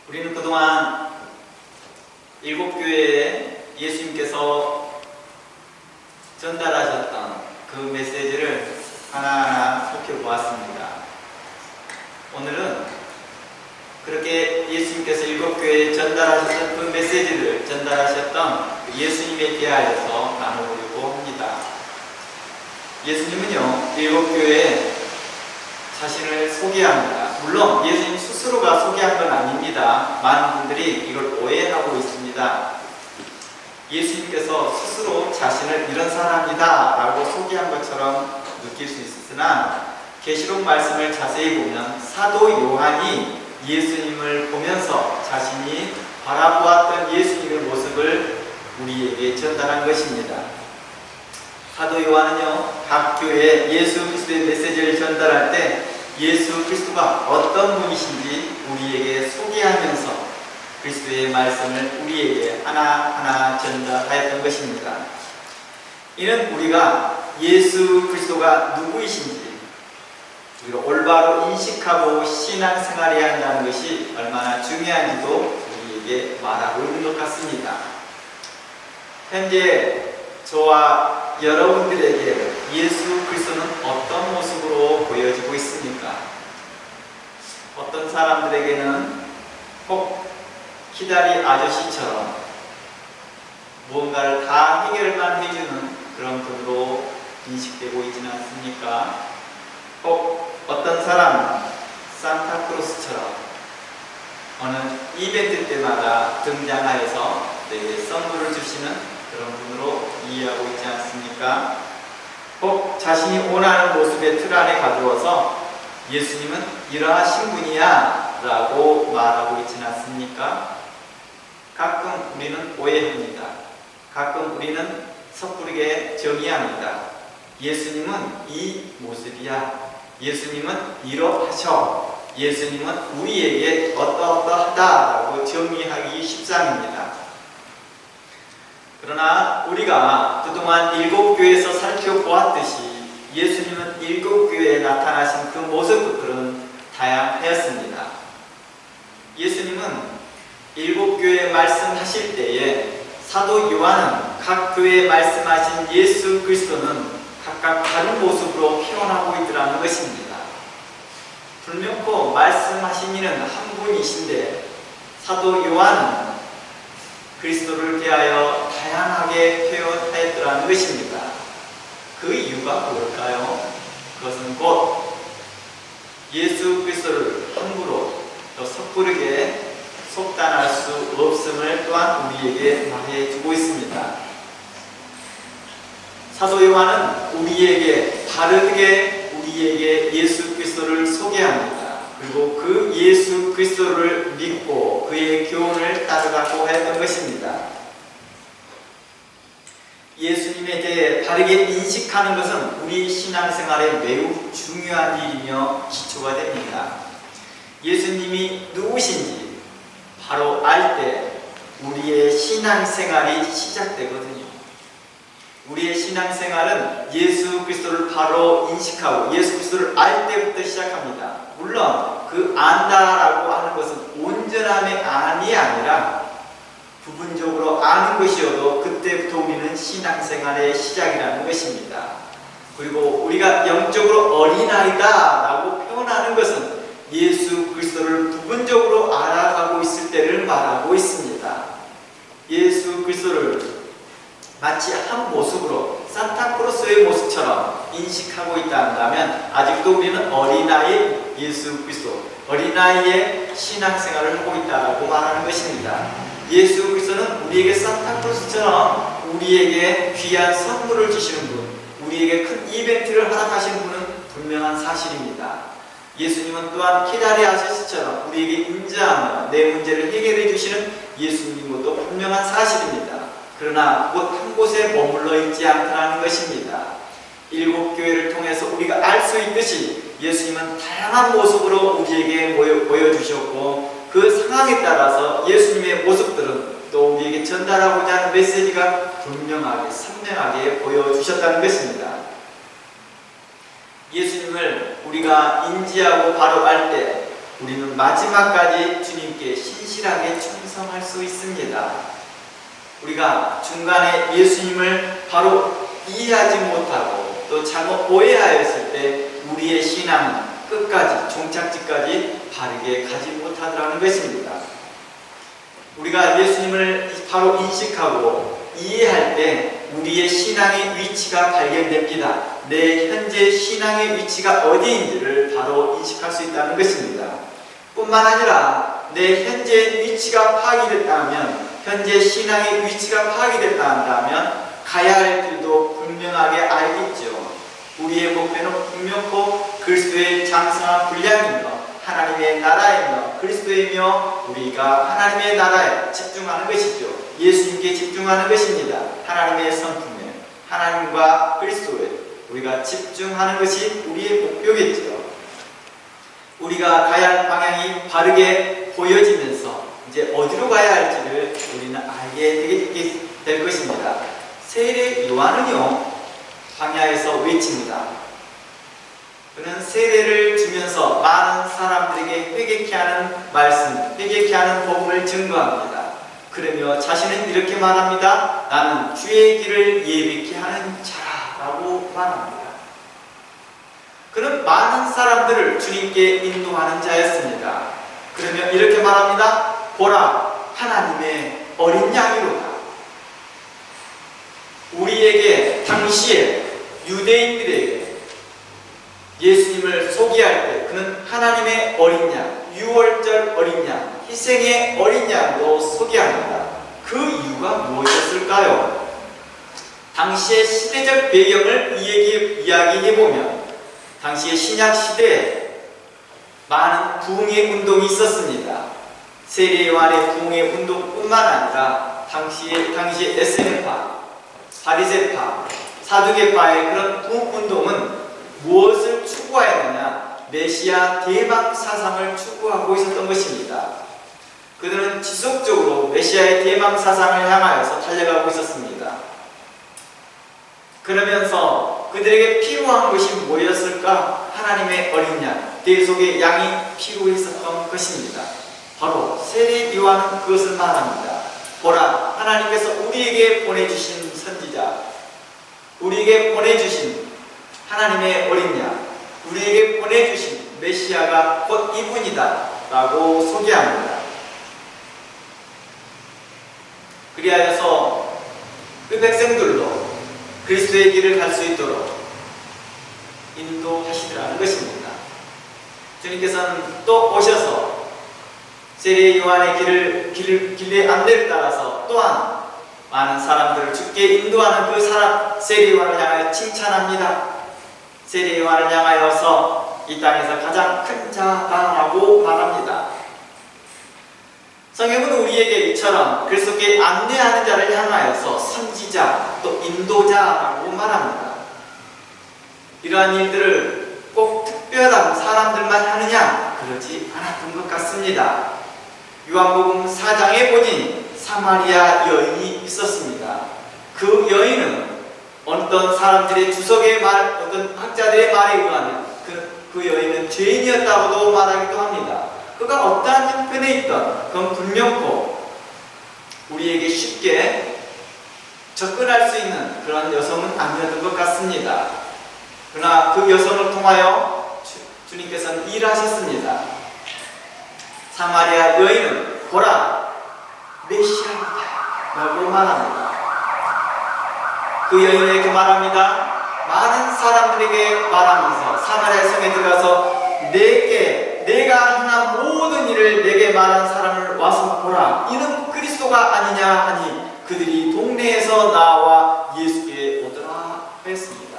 우리는 그동안 일곱 교회에 예수님께서 전달하셨던 그 메시지를 하나하나 살펴보았습니다. 오늘은 그렇게 예수님께서 일곱 교회에 전달하셨던 그 메시지를 전달하셨던 예수님에 대하여서 나누려고 합니다. 예수님은요, 일곱 교회에 자신을 소개합니다. 물론 예수님 스스로가 소개한 건 아닙니다. 많은 분들이 이걸 오해하고 있습니다. 예수님께서 스스로 자신을 이런 사람이다 라고 소개한 것처럼 느낄 수 있으나 계시록 말씀을 자세히 보면 사도 요한이 예수님을 보면서 자신이 바라보았던 예수님의 모습을 우리에게 전달한 것입니다. 사도 요한은요, 각 교회에 예수 그리스도의 메시지를 전달할 때 예수 그리스도가 어떤 분이신지 우리에게 소개하면서 그리스도의 말씀을 우리에게 하나하나 전달하였던 것입니다. 이는 우리가 예수 그리스도가 누구이신지 우리가 올바로 인식하고 신앙생활해야 한다는 것이 얼마나 중요한지도 우리에게 말하고 있는 것 같습니다. 현재 저와 여러분들에게 예수 그리스도는 어떤 모습으로 보여지고 있습니까? 어떤 사람들에게는 꼭 기다리 아저씨처럼 무언가를 다 해결만 해주는 그런 분으로 인식되고 있지는 않습니까? 꼭 어떤 사람은 산타크로스처럼 어느 이벤트 때마다 등장하여서 내게 선물을 주시는 그런 분으로 이해하고 있지 않습니까? 꼭 자신이 원하는 모습의 틀 안에 가두어서 예수님은 이러하신 분이야 라고 말하고 있지는 않습니까? 가끔 우리는 오해합니다. 가끔 우리는 섣부르게 정의합니다. 예수님은 이 모습이야. 예수님은 이러하셔. 예수님은 우리에게 어떠어떠하다라고 정의하기 십상입니다. 그러나 우리가 그동안 일곱 교회에서 살펴보았듯이 예수님은 일곱 교회에 나타나신 그 모습들은 다양하였습니다. 예수님은 일곱 교회에 말씀하실 때에 사도 요한은 각 교회에 말씀하신 예수 그리스도는 각각 다른 모습으로 표현하고 있더라는 것입니다. 불명코 말씀하신 이는 한 분이신데 사도 요한은 그리스도를 대하여 다양하게 표현하였더라는 것입니다. 그 이유가 뭘까요? 그것은 곧 예수 그리스도를 함부로 또 섣부르게 속단할 수 없음을 또한 우리에게 말해주고 있습니다. 사도 요한은 우리에게 바르게 우리에게 예수 그리스도를 소개합니다. 그리고 그 예수 그리스도를 믿고 그의 교훈을 따르라고 했던 것입니다. 예수님에 대해 바르게 인식하는 것은 우리 신앙생활에 매우 중요한 일이며 기초가 됩니다. 예수님이 누구신지 바로 알 때 우리의 신앙생활이 시작되거든요. 우리의 신앙생활은 예수 그리스도를 바로 인식하고 예수 그리스도를 알 때부터 시작합니다. 물론 그 안다라고 하는 것은 온전함의 안이 아니라 부분적으로 아는 것이어도 그때부터 우리는 신앙생활의 시작이라는 것입니다. 그리고 우리가 영적으로 어린아이다 라고 표현하는 것은 예수 그리스도를 부분적으로 알아가고 있을 때를 말하고 있습니다. 예수 그리스도를 마치 한 모습으로 산타크로스의 모습처럼 인식하고 있다 한다면 아직도 우리는 어린아이 예수 그리스도, 어린아이의 신앙생활을 하고 있다고 말하는 것입니다. 예수 그리스도는 우리에게 산타크로스처럼 우리에게 귀한 선물을 주시는 분, 우리에게 큰 이벤트를 허락하시는 분은 분명한 사실입니다. 예수님은 또한 키다리 아저씨처럼 우리에게 인자하며 내 문제를 해결해 주시는 예수님인 것도 분명한 사실입니다. 그러나 곧 한 곳에 머물러 있지 않다는 것입니다. 일곱 교회를 통해서 우리가 알 수 있듯이 예수님은 다양한 모습으로 우리에게 보여주셨고 그 상황에 따라서 예수님의 모습들은 또 우리에게 전달하고자 하는 메시지가 분명하게 선명하게 보여주셨다는 것입니다. 예수님을 우리가 인지하고 바로 알 때 우리는 마지막까지 주님께 신실하게 충성할 수 있습니다. 우리가 중간에 예수님을 바로 이해하지 못하고 또 잘못 오해하였을 때 우리의 신앙은 끝까지 종착지까지 바르게 가지 못하더라는 것입니다. 우리가 예수님을 바로 인식하고 이해할 때 우리의 신앙의 위치가 발견됩니다. 내 현재 신앙의 위치가 어디인지를 바로 인식할 수 있다는 것입니다. 뿐만 아니라 내 현재 위치가 파악이 됐다면, 현재 신앙의 위치가 파악이 됐다 한다면 가야 할 길도 분명하게 알겠죠. 우리의 목표는 분명코 그리스도의 장성한 분량이며 하나님의 나라이며 그리스도이며 우리가 하나님의 나라에 집중하는 것이죠. 예수님께 집중하는 것입니다. 하나님의 성품에, 하나님과 그리스도에 우리가 집중하는 것이 우리의 목표겠죠. 우리가 가야 할 방향이 바르게 보여지면서 이제 어디로 가야 할지를 우리는 알게 될 것입니다. 세례 요한은요, 광야에서 외칩니다. 그는 세례를 주면서 많은 사람들에게 회개케 하는 말씀, 회개케 하는 복음을 증거합니다. 그러며 자신은 이렇게 말합니다. 나는 주의 길을 예비케 하는 자라고 말합니다. 그는 많은 사람들을 주님께 인도하는 자였습니다. 그러며 이렇게 말합니다. 보라, 하나님의 어린 양이로다. 우리에게 당시에 유대인들에게 예수님을 소개할 때 그는 하나님의 어린 양, 유월절 어린 양, 희생의 어린 양으로 소개합니다. 그 이유가 무엇이었을까요? 당시의 시대적 배경을 이야기해보면 당시의 신약 시대에 많은 부흥의 운동이 있었습니다. 세례 요한의 부흥의 운동뿐만 아니라 당시의 에스겔파, 바리새파, 사두개파의 그런 부흥 운동은 무엇을 추구하였느냐? 메시아 대망 사상을 추구하고 있었던 것입니다. 그들은 지속적으로 메시아의 대망 사상을 향하여서 달려가고 있었습니다. 그러면서 그들에게 필요한 것이 무엇이었을까? 하나님의 어린 양, 대속의 양이 필요했었던 것입니다. 바로 세례 요한은 그것을 말합니다. 보라, 하나님께서 우리에게 보내주신 선지자, 우리에게 보내주신 하나님의 어린 양, 우리에게 보내주신 메시아가 곧 이분이다 라고 소개합니다. 그리하여서 그 백성들도 그리스도의 길을 갈 수 있도록 인도하시더라는 것입니다. 주님께서는 또 오셔서 세례 요한의 길의 안내를 따라서 또한 많은 사람들을 주께 인도하는 그 세례 요한을 향하여 칭찬합니다. 세례 요한을 향하여서 이 땅에서 가장 큰 자다라고 말합니다. 성경은 우리에게 이처럼 그리스도께 안내하는 자를 향하여서 선지자 또 인도자라고 말합니다. 이러한 일들을 꼭 특별한 사람들만 하느냐? 그러지 않았던 것 같습니다. 요한복음 4장에 보니 사마리아 여인이 있었습니다. 그 여인은 어떤 사람들의 어떤 학자들의 말에 의하면 그 여인은 죄인이었다고도 말하기도 합니다. 그가 어떠한 형편에 있던 그건 분명코 우리에게 쉽게 접근할 수 있는 그런 여성은 아니었던 것 같습니다. 그러나 그 여성을 통하여 주님께서는 일하셨습니다. 사마리아 여인은 보라, 메시아이다 라고 말합니다. 그 여인에게 말합니다. 많은 사람들에게 말하면서 사마리아 성에 들어가서 내가 행한 모든 일을 내게 말한 사람을 와서 보라, 이는 그리스도가 아니냐 하니 그들이 동네에서 나와 예수께 오더라 했습니다.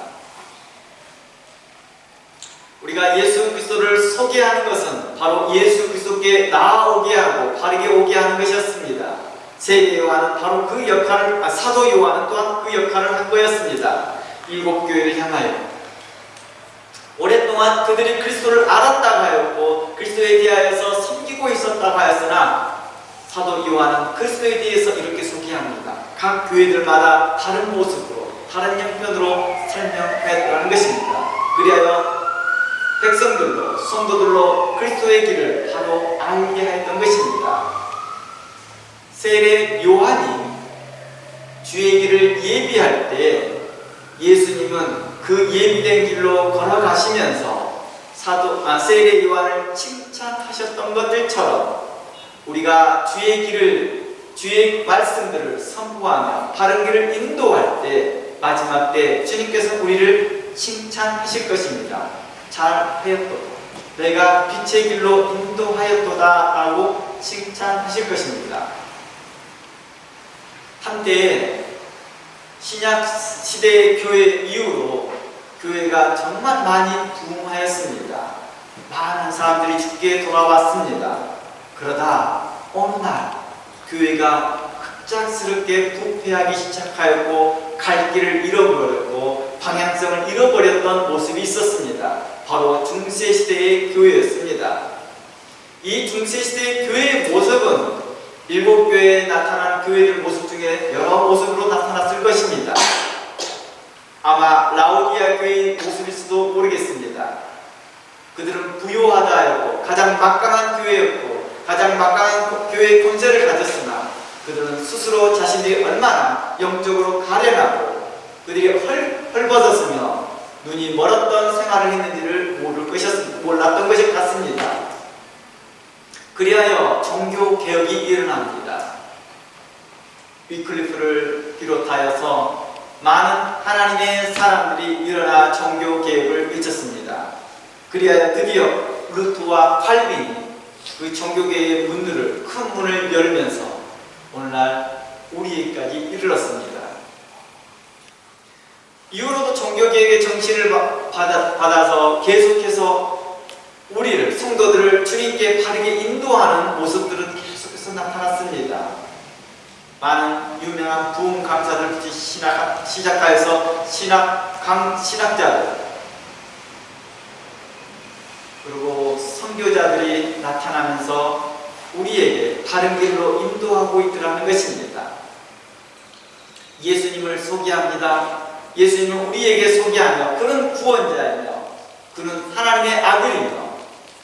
우리가 예수 그리스도를 소개하는 것은 바로 예수 그리스도께 나아오게 하고 바르게 오게 하는 것이었습니다. 세례 요한은 바로 그 역할을, 사도 요한은 또한 그 역할을 한 거였습니다. 일곱 교회를 향하여 오랫동안 그들이 그리스도를 알았다고 하였고 그리스도에 대하여서 섬기고 있었다고 하였으나 사도 요한은 그리스도에 대해서 이렇게 소개합니다. 각 교회들마다 다른 모습으로 다른 형편으로 설명하였다는 것입니다. 그리하여 백성들로, 성도들로 그리스도의 길을 바로 알게 했던 것입니다. 세례 요한이 주의 길을 예비할 때 예수님은 그 예비된 길로 걸어가시면서 세례 요한을 칭찬하셨던 것들처럼 우리가 주의 말씀들을 선포하며 바른 길을 인도할 때 마지막 때 주님께서 우리를 칭찬하실 것입니다. 잘하였도다. 내가 빛의 길로 인도하였도다 라고 칭찬하실 것입니다. 한때 신약 시대의 교회 이후로 교회가 정말 많이 부흥하였습니다. 많은 사람들이 주께 돌아왔습니다. 그러다 어느 날 교회가 갑작스럽게 부패하기 시작하였고 갈 길을 잃어버렸고 방향성을 잃어버렸던 모습이 있었습니다. 바로 중세시대의 교회였습니다. 이 중세시대의 교회의 모습은 일곱 교회에 나타난 교회들 모습 중에 여러 모습으로 나타났을 것입니다. 아마 라오디아 교회의 모습일지도 모르겠습니다. 그들은 부요하다 하였고 가장 막강한 교회였고 가장 막강한 교회의 권세를 가졌으나 그들은 스스로 자신들이 얼마나 영적으로 가련하고 그들이 헐벗었으며 눈이 멀었던 생활을 했는지를 몰랐던 것이 같습니다. 그리하여 종교개혁이 일어납니다. 위클리프를 비롯하여서 많은 하나님의 사람들이 일어나 종교개혁을 외쳤습니다. 그리하여 드디어 루트와 칼빈이 그 종교개혁의 큰 문을 열면서 오늘날 우리에게까지 이르렀습니다. 이후로도 종교개혁의 정신을 받아서 계속해서 우리를 성도들을 주님께 바르게 인도하는 모습들은 계속해서 나타났습니다. 많은 유명한 부흥 강사들부터 시작하여서 신학자들 그리고 선교자들이 나타나면서 우리에게 바른 길로 인도하고 있더라는 것입니다. 예수님을 소개합니다. 예수님은 우리에게 소개하며 그는 구원자이며 그는 하나님의 아들이며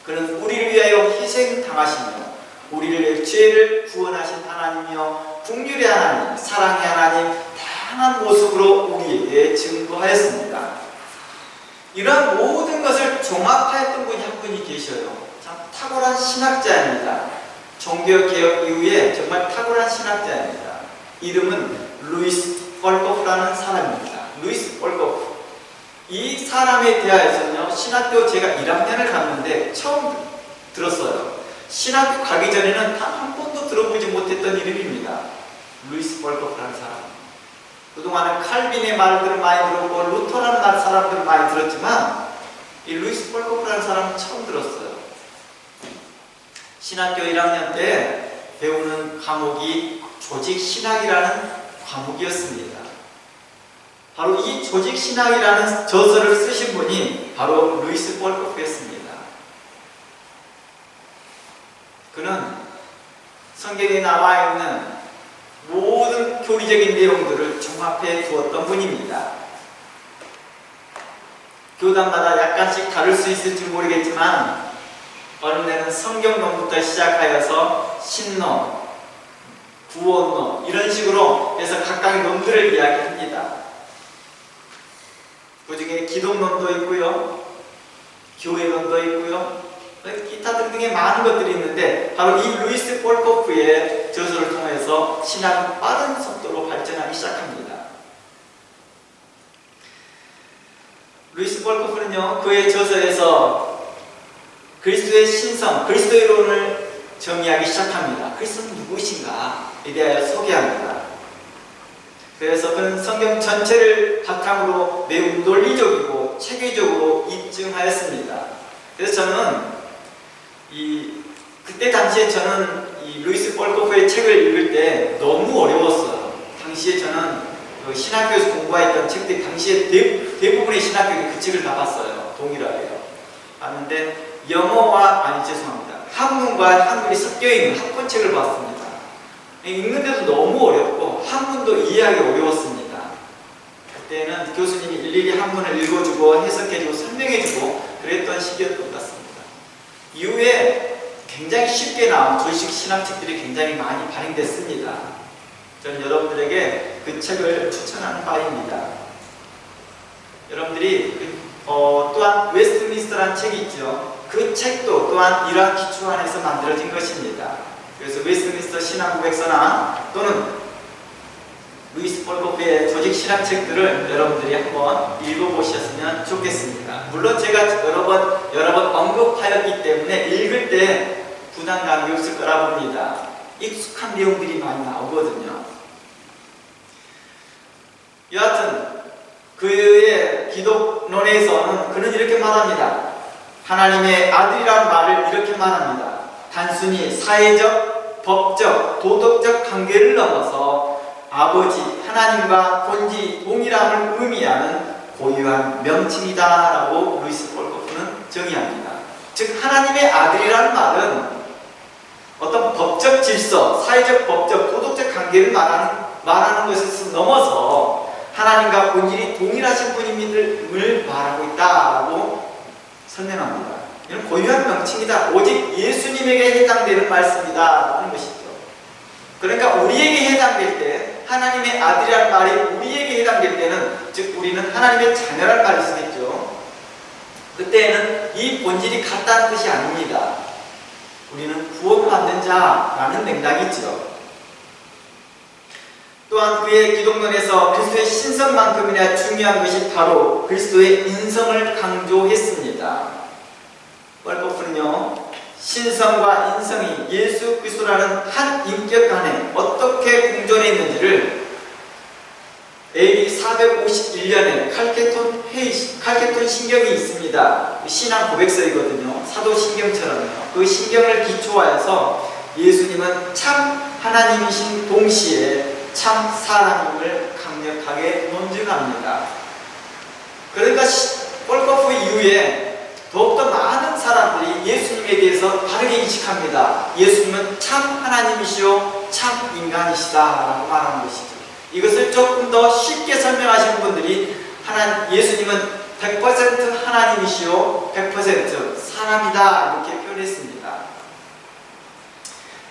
그는 우리를 위하여 희생당하시며 우리를 죄를 구원하신 하나님이며 긍휼의 하나님, 사랑의 하나님 다양한 모습으로 우리에게 증거하였습니다. 이러한 모든 것을 종합하였던 분이 한 분이 계셔요. 참 탁월한 신학자입니다. 종교개혁 이후에 정말 탁월한 신학자입니다. 이름은 루이스 펄거프라는 사람입니다. 루이스 펄거프. 이 사람에 대하여서는요, 신학교 제가 1학년을 갔는데 처음 들었어요. 신학교 가기 전에는 단 한 번도 들어보지 못했던 이름입니다. 루이스 펄거프라는 사람. 그동안은 칼빈의 말들을 많이 들었고 루터라는 사람들을 많이 들었지만 이 루이스 펄거프라는 사람은 처음 들었어요. 신학교 1학년 때 배우는 과목이 조직신학이라는 과목이었습니다. 바로 이 조직신학이라는 저서를 쓰신 분이 바로 루이스 펄거프였습니다. 그는 성경에 나와 있는 모든 교리적인 내용들을 종합해 두었던 분입니다. 교단마다 약간씩 다를 수 있을지 모르겠지만 어느 데는 성경론부터 시작하여서 신론, 구원론 이런 식으로 해서 각각의 논들을 이야기합니다. 그 중에 기독론도 있고요, 교회론도 있고요, 기타 등등의 많은 것들이 있는데 바로 이 루이스 펄거프의 저서를 통해서 신학은 빠른 속도로 발전하기 시작합니다. 루이스 펄거프는요, 그의 저서에서 그리스도의 신성, 그리스도의론을 정의하기 시작합니다. 그리스도는 누구이신가에 대하여 소개합니다. 그래서 그는 성경 전체를 바탕으로 매우 논리적이고 체계적으로 입증하였습니다. 그래서 저는 그때 당시에 저는 이 루이스 펄거프의 책을 읽을 때 너무 어려웠어요. 당시에 저는 그 신학교에서 공부했던 책들 당시에 대부분의 신학교에 그 책을 다 봤어요. 동일하게요. 봤는데 한문과 한글이 섞여있는 학문책을 봤습니다. 읽는데도 너무 어렵고 한문도 이해하기 어려웠습니다. 그때는 교수님이 일일이 한문을 읽어주고 해석해주고 설명해주고 그랬던 시기였던 것 같습니다. 이후에 굉장히 쉽게 나온 조식 신학책들이 굉장히 많이 발행됐습니다. 저는 여러분들에게 그 책을 추천하는 바입니다. 여러분들이 또한 웨스트민스터라는 책이 있죠. 그 책도 또한 이러한 기초 안에서 만들어진 것입니다. 그래서 웨스트민스터 신앙고백서나 또는 루이스 폴코프의 조직 신학책들을 여러분들이 한번 읽어보셨으면 좋겠습니다. 물론 제가 여러 번 언급하였기 때문에 읽을 때 부담감이 없을 거라 봅니다. 익숙한 내용들이 많이 나오거든요. 여하튼 그의 기독론에서는 그는 이렇게 말합니다. 하나님의 아들이라는 말을 이렇게 말합니다. 단순히 사회적, 법적, 도덕적 관계를 넘어서 아버지 하나님과 본질이 동일함을 의미하는 고유한 명칭이다 라고 루이스 폴코프는 정의합니다. 즉 하나님의 아들이라는 말은 어떤 법적 질서, 사회적, 법적, 도덕적 관계를 말하는 것에서 넘어서 하나님과 본질이 동일하신 분임을 말하고 있다라고 설명합니다. 이는 고유한 명칭이다. 오직 예수님에게 해당되는 말씀이다 라는 것이죠. 그러니까 우리에게 해당될 때 하나님의 아들이라는 말이 우리에게 해당될 때는 즉 우리는 하나님의 자녀라는 말을 쓰겠죠. 그때는 이 본질이 같다는 뜻이 아닙니다. 우리는 구원받는 자라는 맥락이 있죠. 또한 그의 기독론에서 그리스도의 신성만큼이나 중요한 것이 바로 그리스도의 인성을 강조했습니다. 폴코프는요, 신성과 인성이 예수 그리스도라는 한 인격 간에 어떻게 공존해 있는지를 AD 451년에 칼케톤 신경이 있습니다. 신앙 고백서이거든요. 사도 신경처럼요. 그 신경을 기초하여서 예수님은 참 하나님이신 동시에 참 사람임을 강력하게 논증합니다. 그러니까 폴코프 이후에 더욱더 많은 사람들이 예수님에 대해서 다르게 인식합니다. 예수님은 참 하나님이시오, 참 인간이시다 라고 말하는 것이죠. 이것을 조금 더 쉽게 설명하시는 분들이 예수님은 100% 하나님이시오, 100% 사람이다 이렇게 표현했습니다.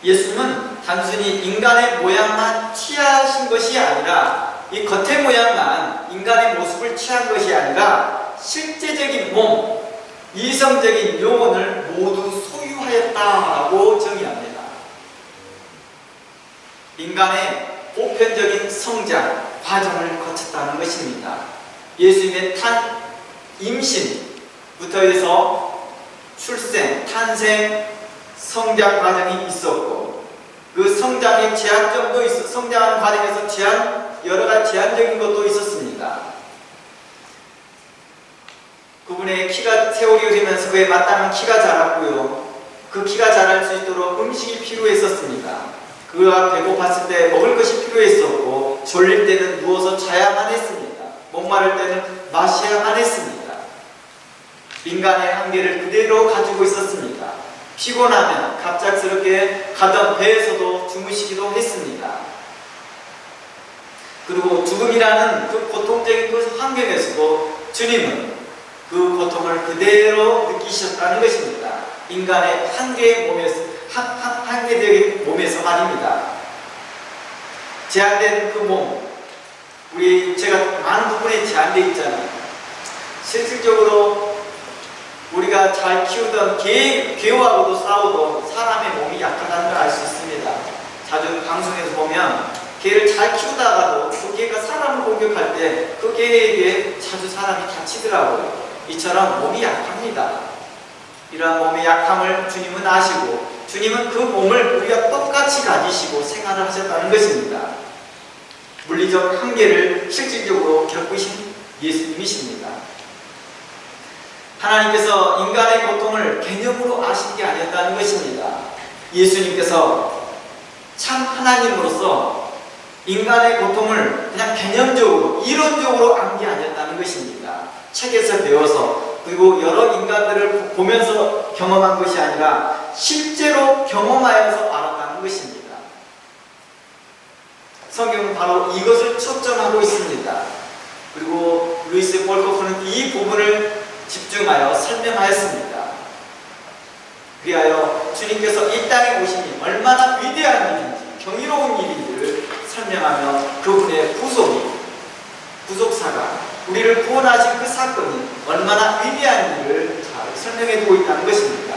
예수님은 단순히 인간의 모양만 취하신 것이 아니라 이 겉의 모양만 인간의 모습을 취한 것이 아니라 실제적인 몸, 이성적인 영혼을 모두 소유하였다라고 정의합니다. 인간의 보편적인 성장 과정을 거쳤다는 것입니다. 예수님의 임신부터 해서 출생, 탄생, 성장 과정이 있었고 그 성장의 제한점도 성장하는 과정에서 여러 가지 제한적인 것도 있었습니다. 그분의 세월이 흐르면서 그에 마땅한 키가 자랐고요. 그 키가 자랄 수 있도록 음식이 필요했었습니다. 그가 배고팠을 때 먹을 것이 필요했었고 졸릴 때는 누워서 자야만 했습니다. 목마를 때는 마셔야만 했습니다. 인간의 한계를 그대로 가지고 있었습니다. 피곤하면 갑작스럽게 가던 배에서도 주무시기도 했습니다. 그리고 죽음이라는 그 고통적인 그 환경에서도 주님은 그 고통을 그대로 느끼셨다는 것입니다. 인간의 한계적인 몸에서 말입니다. 제한된 그 몸, 제가 많은 부분에 제한되어 있잖아요. 실질적으로 우리가 잘 키우던 개하고도 싸우던 사람의 몸이 약하다는 걸 알 수 있습니다. 자주 방송에서 보면 개를 잘 키우다가도 그 개가 사람을 공격할 때 그 개에게 자주 사람이 다치더라고요. 이처럼 몸이 약합니다. 이러한 몸의 약함을 주님은 아시고 주님은 그 몸을 우리가 똑같이 가지시고 생활을 하셨다는 것입니다. 물리적 한계를 실질적으로 겪으신 예수님이십니다. 하나님께서 인간의 고통을 개념으로 아신 게 아니었다는 것입니다. 예수님께서 참 하나님으로서 인간의 고통을 그냥 개념적으로, 이론적으로 안 게 아니었다는 것입니다. 책에서 배워서 그리고 여러 인간들을 보면서 경험한 것이 아니라 실제로 경험하여서 알았다는 것입니다. 성경은 바로 이것을 초점하고 있습니다. 그리고 루이스 폴코프는 이 부분을 집중하여 설명하였습니다. 그리하여 주님께서 이 땅에 오시니 얼마나 위대한 일인지 경이로운 일인지를 설명하며 그분의 구속사가 우리를 구원하신 그 사건이 얼마나 위대한 일을 잘 설명해두고 있다는 것입니다.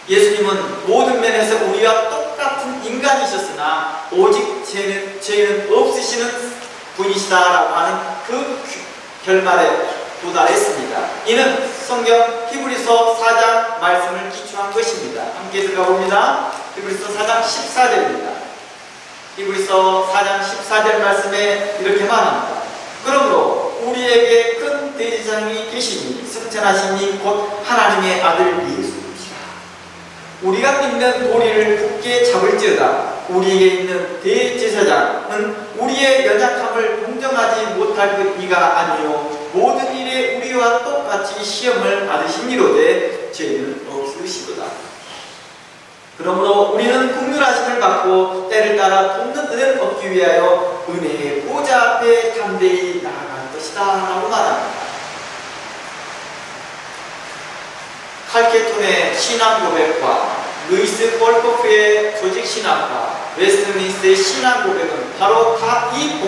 예수님은 모든 면에서 우리와 똑같은 인간이셨으나 오직 죄는 없으시는 분이시다라고 하는 그 결말에 도달했습니다. 이는 성경 히브리서 4장 말씀을 기초한 것입니다. 함께 들어가 봅니다. 히브리서 4장 14절입니다. 히브리서 4장 14절 말씀에 이렇게 말합니다. 그러므로 우리에게 큰 대제사장이 계시니 승천하신 이 곧 하나님의 아들 예수이시라. 우리가 믿는 도리를 굳게 잡을지어다. 우리에게 있는 대제사장은 우리의 연약함을 동정하지 못할 그 이가 아니요 모든 일에 우리와 똑같이 시험을 받으시니로되 죄는 없으시도다. 그러므로 우리는 긍휼하심을 받고 때를 따라 돕는 은혜를 얻기 위하여 은혜의 보좌 앞에 담대히 나아갈 것이다 라고 말합니다. 칼케톤의 신앙 고백과 루이스 폴코프의 조직 신학과 웨스트민스터의 신앙 고백은 바로 다 이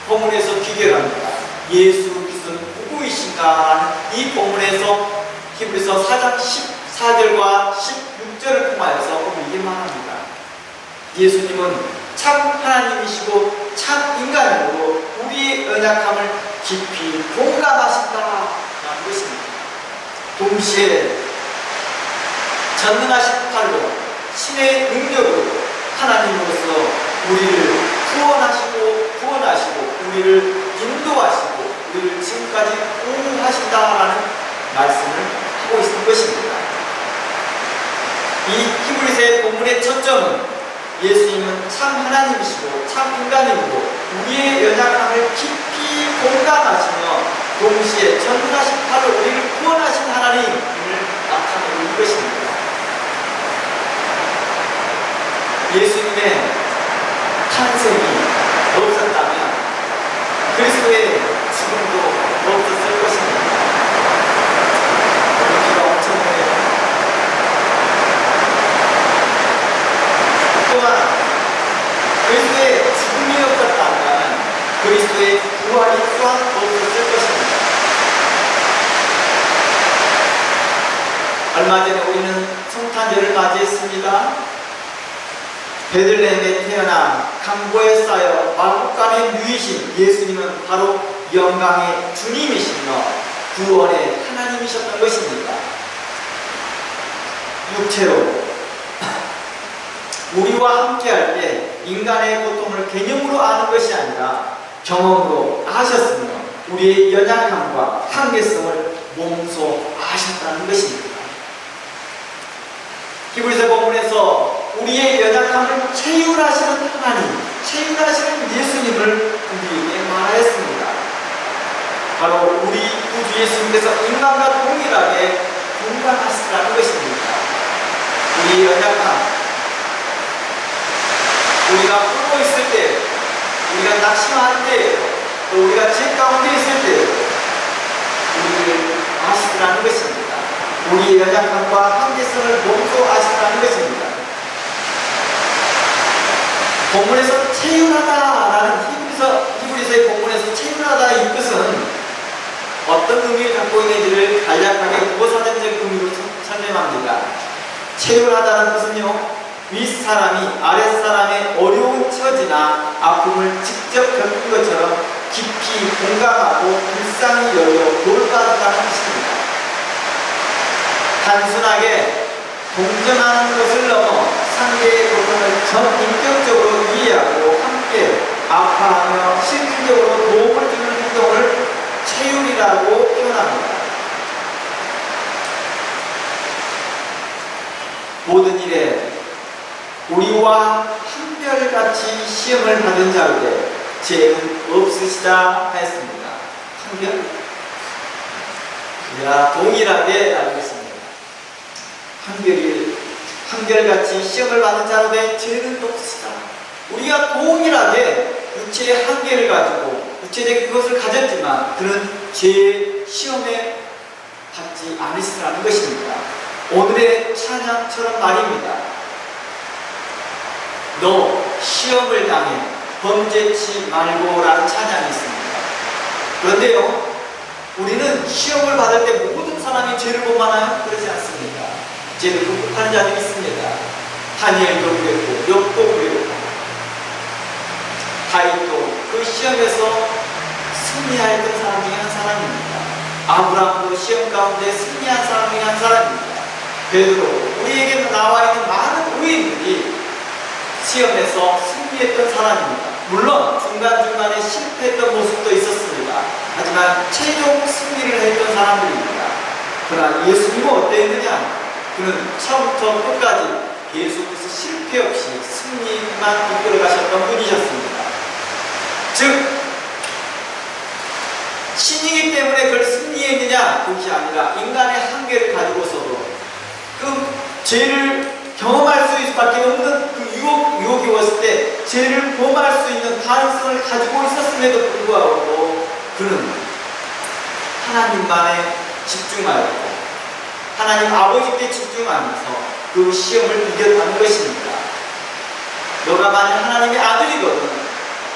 본문에서 귀결합니다. 예수 그리스도는 누구이신가? 이 본문에서 히브리서 4장 14절과 16절을 통하여서 우리에게 말합니다. 예수님은 참 하나님이시고 참 인간으로 우리의 연약함을 깊이 공감하신다라는 것입니다. 동시에 전능하신 팔로 신의 능력으로 하나님으로서 우리를 구원하시고 우리를 인도하시고 우리를 지금까지 보호하신다라는 말씀을 하고 있는 것입니다. 이 히브리서의 본문의 초점은 예수님은 참 하나님이시고 참 인간이고 우리의 연약함을 깊이 공감하시며 동시에 전능하신 팔로 우리를 구원하신 하나님을 나타내고 있는 것입니다. 예수님의 탄생이 없었다면 그리스도의 죽음도 없었을 것입니다. 비가 엄청 오네요. 또한 그리스도의 죽음이 없었다면 그리스도의 부활이 또한 없었을 것입니다. 얼마 전에 우리는 성탄절을 맞이했습니다. 베들레헴에 태어난 강보에 쌓여 마국간에 누이신 예수님은 바로 영광의 주님이시며 구원의 하나님이셨던 것입니다. 육체로 우리와 함께할 때 인간의 고통을 개념으로 아는 것이 아니라 경험으로 아셨으며 우리의 연약함과 한계성을 몸소 아셨다는 것입니다. 히브리서 본문에서 우리의 연약함을 채율하시는 하나님, 채율하시는 예수님을 우리에게 말하였습니다. 바로 우리 구주 예수님께서 인간과 동일하게 공감하시라는 것입니다. 우리의 연약함, 우리가 울고 있을 때, 우리가 낙심할 때, 또 우리가 죄 가운데 있을 때 우리를 아시라는 것입니다. 우리의 연약함과 한계성을 몸소 아시라는 것입니다. 본문에서 채율하다라는 히브리서의 본문에서 채율하다 이 뜻은 어떤 의미를 갖고 있는지를 간략하게 국어사전적 의미로 설명합니다. 채율하다는 뜻은요, 윗사람이 아랫사람의 어려운 처지나 아픔을 직접 겪은 것처럼 깊이 공감하고 불쌍히 여겨 돌봐준다는 뜻입니다. 단순하게 동정하는 것을 넘어 상대의 고통을 전인격적으로 이해하고 함께 아파하며 실질적으로 도움을 주는 행동을 채율이라고 표현합니다. 모든 일에 우리와 한결같이 시험을 받은 자로되 죄는 없으시다 하였습니다. 동일하게 알고 있습니다. 한결같이 시험을 받은 자로되 죄는 없으시다. 우리가 동일하게 육체의 한계를 가지고 육체적 그것을 가졌지만 그는 죄의 시험에 받지 않으시라는 것입니다. 오늘의 찬양처럼 말입니다. 너 시험을 당해 범죄치 말고라는 찬양이 있습니다. 그런데요, 우리는 시험을 받을 때 모든 사람이 죄를 범하나요? 그러지 않습니다. 죄를 극복하는 자들이 있습니다. 다니엘도 그랬고 욥도 그랬고 다윗도 그 시험에서 승리하였던 사람 중에 한 사람입니다. 아브라함도 시험 가운데 승리한 사람 중에 한 사람입니다. 베드로, 우리에게 나와 있는 많은 의인들이 시험에서 승리했던 사람입니다. 물론 중간중간에 실패했던 모습도 있었습니다. 하지만 최종 승리를 했던 사람들입니다. 그러나 예수님은 어땠느냐? 그는 처음부터 끝까지 계속해서 실패 없이 승리만 이끌어 가셨던 분이셨습니다. 즉, 신이기 때문에 그걸 승리했느냐? 그것이 아니라 인간의 한계를 가지고서도 그 죄를 경험할 수 수밖에 없는 그 유혹이 왔을 때 죄를 범할 수 있는 가능성을 가지고 있었음에도 불구하고 그는 하나님만에 집중하였고 하나님 아버지께 집중하면서 그 시험을 이겼다는 것입니다. 너가 만약 하나님의 아들이거든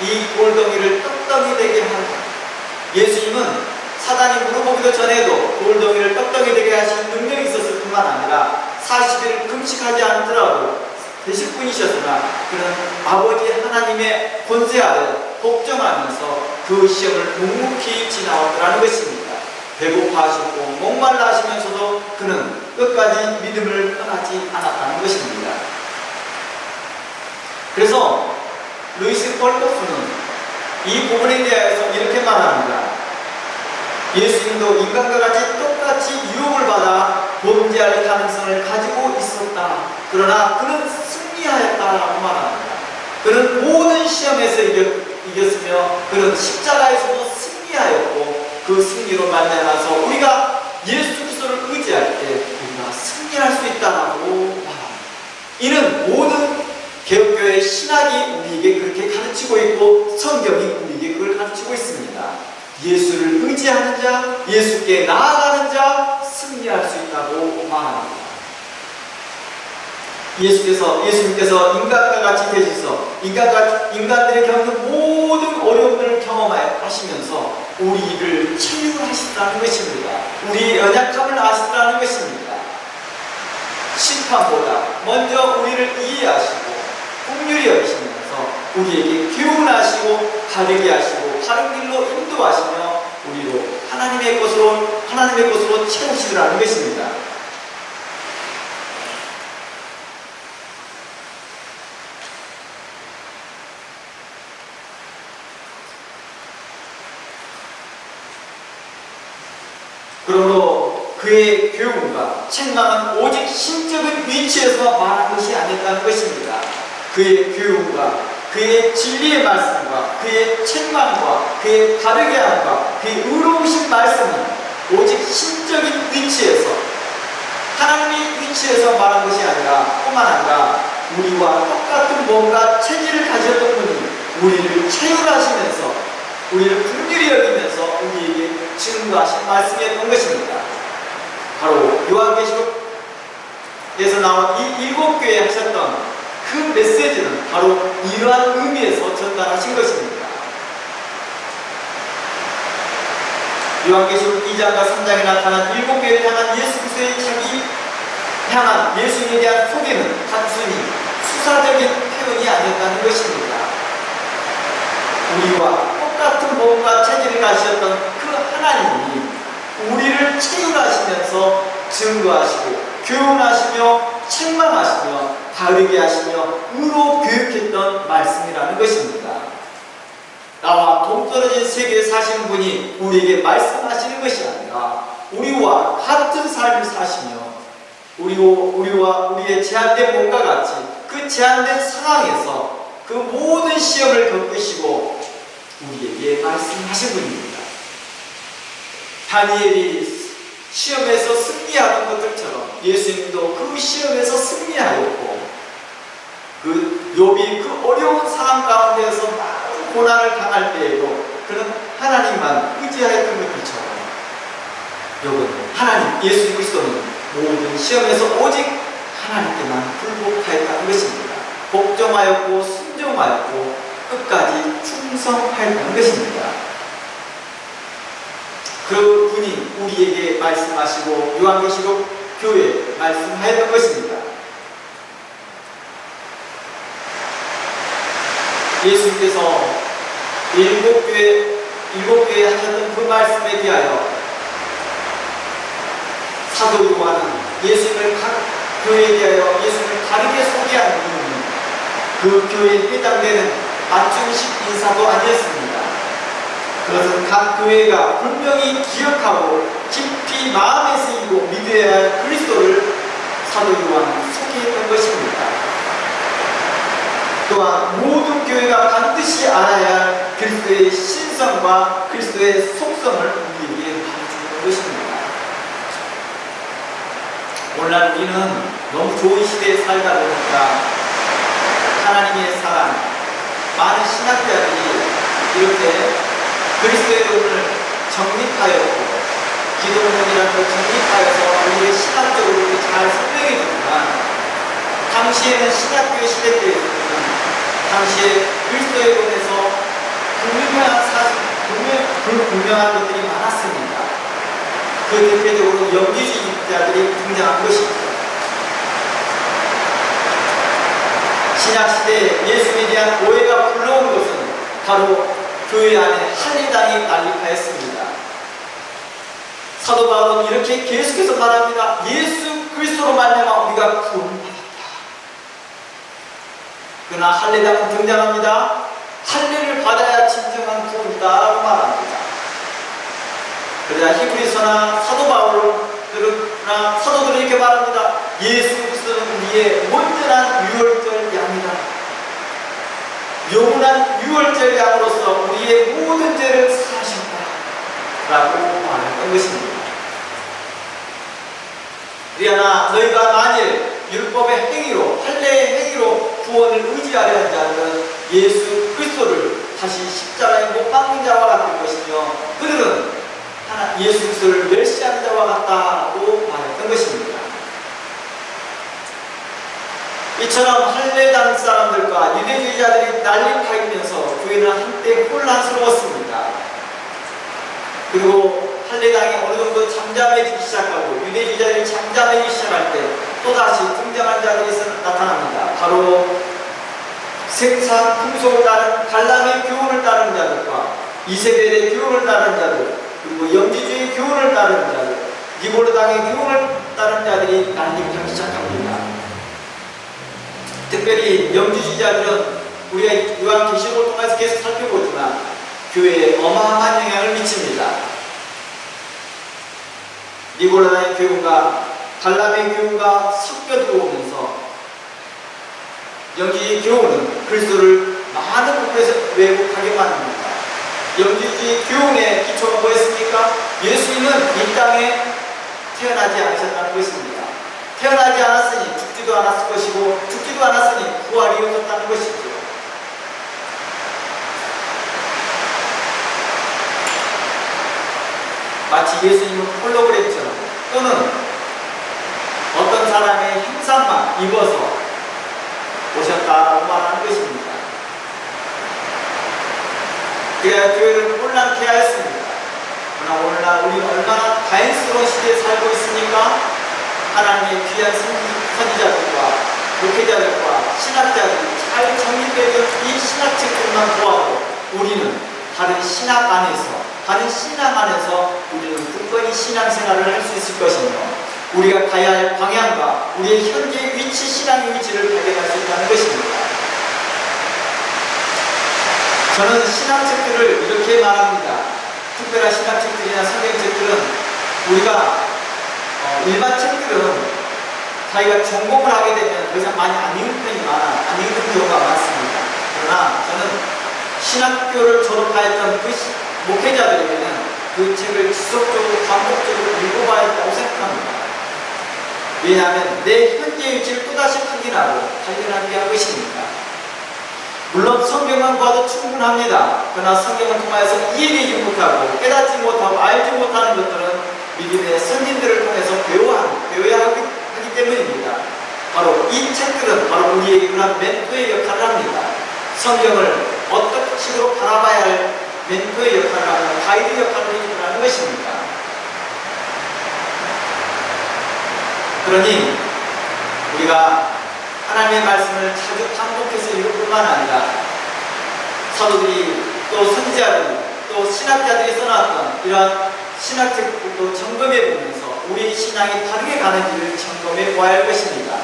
이 돌덩이를 떡덩이 되게 하라. 예수님은 사단이 물어보기도 전에도 돌덩이를 떡덩이 되게 하신 능력이 있었을 뿐만 아니라 40일을 금식하지 않더라도 되실 분이셨으나 그는 아버지 하나님의 권세 아래 복종하면서 그 시험을 묵묵히 지나왔더라는 것입니다. 배고파하셨고 목말라 하시면서도 그는 끝까지 믿음을 떠나지 않았다는 것입니다. 그래서 루이스 폴코프는 이 부분에 대해서 이렇게 말합니다. 예수님도 인간과 같이 똑같이 유혹을 받아 범죄할 가능성을 가지고 있었다. 그러나 그는 승리하였다라고 말합니다. 그는 모든 시험에서 이겼으며 그는 십자가에서도 승리하였고 그 승리로 만나서 우리가 예수 그리스도를 의지할 때 우리가 승리할 수 있다라고 말합니다. 이는 모든 개혁교회의 신학이 우리에게 그렇게 가르치고 있고 성경이 우리에게 그걸 가르치고 있습니다. 예수를 의지하는 자, 예수께 나아가는 자 승리할 수 있다고 말합니다. 예수님께서 인간과 같이 되셔서 인간들이 겪는 모든 어려움을 경험하시면서 우리를 치유하시다는 것입니다. 우리의 연약함을 아시다는 것입니다. 심판보다 먼저 우리를 이해하시고 긍휼히 여기시면서 우리에게 교훈하시고 바르게 하시고 바른 길로 인도하시며 우리로 하나님의 것으로 채우시더라는 것입니다. 그러므로 그의 교훈과 책망은 오직 신적인 위치에서 말한 것이 아니었다는 것입니다. 그의 교훈과 그의 진리의 말씀과 그의 책망과 그의 바르게 함과 그의 의로우신 말씀은 오직 신적인 위치에서 하나님의 위치에서 말한 것이 아니라 뿐만 아니라 우리와 똑같은 뭔가 체질을 가졌던 분이 우리를 체육하시면서 우리를 긍휼히 여기면서 우리에게 증거하신 말씀이었던 것입니다. 바로 요한계시록에서 나온 이 7교회에 하셨던 그 메시지는 바로 이러한 의미에서 전달하신 것입니다. 요한계시록 2장과 3장에 나타난 7교회를 향한 예수 그리스도의 자기 향한 예수님에 대한 소개는 단순히 수사적인 표현이 아니었다는 것입니다. 우리와 똑같은 몸과 체질을 가지셨던 그 하나님이 우리를 체육하시면서 증거하시고 교훈하시며 책망하시며 바르게 하시며 의로 교육했던 말씀이라는 것입니다. 나와 동떨어진 세계에 사시는 분이 우리에게 말씀하시는 것이 아니라 우리와 같은 삶을 사시며 우리와 우리의 제한된 몸과 같이 그 제한된 상황에서 그 모든 시험을 겪으시고 우리에게 말씀하신 분입니다. 다니엘이 시험에서 승리하는 것들처럼 예수님도 그 시험에서 승리하였고 그 욥이 그 어려운 상황 가운데에서 많은 고난을 당할 때에도 그는 하나님만 의지하였던 것들처럼 하나님 예수 그리스도는 모든 시험에서 오직 하나님께만 굴복하였다는 것입니다. 복종하였고 순종하였고 끝까지 충성하였다는 것입니다. 그 분이 우리에게 말씀하시고 요한계시록 교회에 말씀하였던 것입니다. 예수님께서 일곱 교회에 하셨던 그 말씀에 대하여 사도 요한은 예수님을 각 교회에 대하여 예수님을 다르게 소개하는 이유는 그 교회에 해당되는 맞춤식 인사도 아니었습니다. 그것은 각 교회가 분명히 기억하고 깊이 마음에 새기고 믿어야 할 그리스도를 사도 요한은 소개했던 것입니다. 또한 모든 교회가 반드시 알아야 할 그리스도의 신성과 그리스도의 속성을 우리에게 가르치는 것입니다. 오늘날 우리는 너무 좋은 시대에 살다 보니까 하나님의 사랑, 많은 신학자들이 이렇게 그리스도의 돈을 정립하였고 기독론이라는 걸 정립하여서 우리의 신학적으로 이렇게 잘 설명해 주지만 당시에는 신학교의 시대 때에는 당시에 그리스도의 돈에서 불분명한 것들이 많았습니다. 그 대표적으로 영지주의자들이 등장한 것이죠. 신약시대에 예수님에 대한 오해가 불러온 것은 바로 교회 안에 할례당이 난립하였습니다. 사도 바울은 이렇게 계속해서 말합니다. 예수 그리스도로 말미암아 우리가 구원받았다. 그러나 할례당은 등장합니다. 할례를 받아야 진정한 구원이다라고 말합니다. 그러자 히브리서나 사도 바울이나 사도들은 이렇게 말합니다. 예수 그리스도는 우리의 온전한 유월절 양이다. 영원한 유월절 양으로서 우리의 모든 죄를 사하셨다 라고 말했던 것입니다. 그러나 너희가 만일 율법의 행위로 할례의 행위로 구원을 의지하려 하지 않으면 예수 그리스도를 다시 십자가에 못 박는 자와 같은 것이며 그들은 예수 그리스도를 멸시하는 자와 같다고 말했던 것입니다. 이처럼 할례당 사람들과 유대주의자들이 난립하이면서 교회는 한때 혼란스러웠습니다. 그리고 할례당이 어느 정도 잠잠해지기 시작하고 유대주의자들이 잠잠해지기 시작할 때 또다시 등장한 자들이 나타납니다. 바로 생산 풍속을 따른 갈라의 교훈을 따르는 자들과 이세벨의 교훈을 따르는 자들, 그리고 영지주의 교훈을 따르는 자들, 니고르당의 교훈을 따르는 자들이 난립하기 시작합니다. 특별히 영지주의자들은 우리가 요한계시록을 통해서 계속 살펴보지만 교회에 어마어마한 영향을 미칩니다. 니고르당의 교훈과 갈라의 교훈과 섞여 들어오면서 영지주의 교훈은 그리스도를 많은 부분에서 왜곡하게 만듭니다. 영지주의 교훈의 기초가 뭐였습니까? 예수님은 이 땅에 태어나지 않으셨다는 것입니다. 태어나지 않았으니 죽지도 않았을 것이고 죽지도 않았으니 부활이 없었다는 것이죠. 마치 예수님은 홀로그램처럼 또는 어떤 사람의 형상만 입어서 오셨다라고 말하는 것입니다. 그래야 교회를 혼란케 하였습니다. 그러나 오늘날 우리는 얼마나 다행스러운 시대에 살고 있습니까? 하나님의 귀한 선지자들과 목회자들과 신학자들이 잘 정립되어 이 신학책들만 보아도 우리는 다른 신학 안에서, 다른 신앙 안에서 우리는 굳건히 신앙생활을 할 수 있을 것이며 우리가 가야 할 방향과 우리의 현재 위치, 신앙의 위치를 발견할 수 있다는 것입니다. 저는 신학책들을 이렇게 말합니다. 특별한 신학책들이나 성경책들은 우리가 일반 책들은 자기가 전공을 하게 되면 더 이상 많이 안 읽는 편이 안 읽는 경우가 많습니다. 그러나 저는 신학교를 졸업하였던 그 목회자들에게는 그 책을 지속적으로 반복적으로 읽어봐야 한다고 생각합니다. 왜냐하면 내 현재 위치를 또다시 확인하고 발견하게 한 것입니다. 물론 성경만 봐도 충분합니다. 그러나 성경을 통해서 이해되지 못하고 깨닫지 못하고 알지 못하는 것들은 믿음의 선진들을 통해서 배워야 하기 때문입니다. 바로 이 책들은 바로 우리에게 그런 멘토의 역할을 합니다. 성경을 어떤 식으로 바라봐야 할 멘토의 역할을 하는 가이드 역할을 해주는 것입니다. 그러니 우리가 하나님의 말씀을 자주 반복해서 읽을 뿐만 아니라 사도들이 또 선지자들이 또 신학자들이 써놨던 이러한 신학책도 점검해 보면서 우리 신앙이 바르게 가는지를 점검해 보아야 할 것입니다.